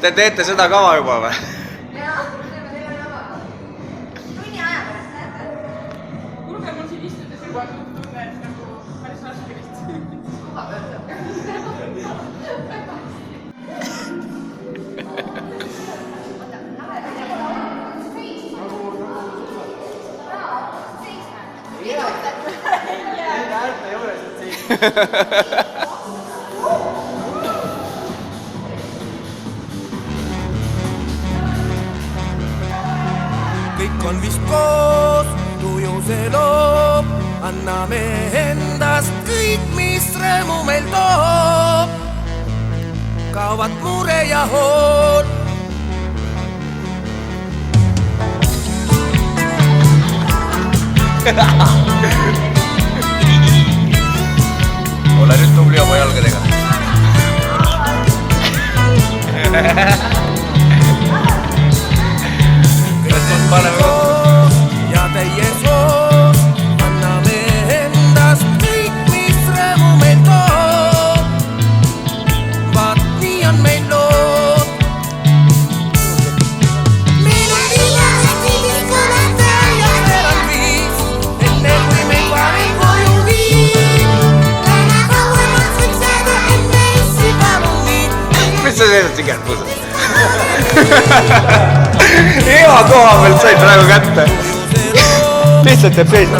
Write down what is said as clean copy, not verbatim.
Te teete seda kava juba või? Jaa, teeme kava. Tunni aja pärast näete. Kuulge, mul siin istudes juba tunne nagu päris raske vist. Kõik on vist koos, tuju see loob, anname endast kõik, mis rõõmu meil toob. Kaovad mure ja hool. Ole nüüd tubli oma jalgadega. Ja teie soos, anname endast kõik, mis rõõmu meil toob. Vaat nii on meil lood. Meil on viimased viis korrata ja veerand viis, enne kui meil parim koju viib. Täna kauemaks võiks jääda enne issi palun nii. Mis sa sellest sigelt puudud? Hea koha pealt said praegu kätte. Lihtsalt jääb seisma.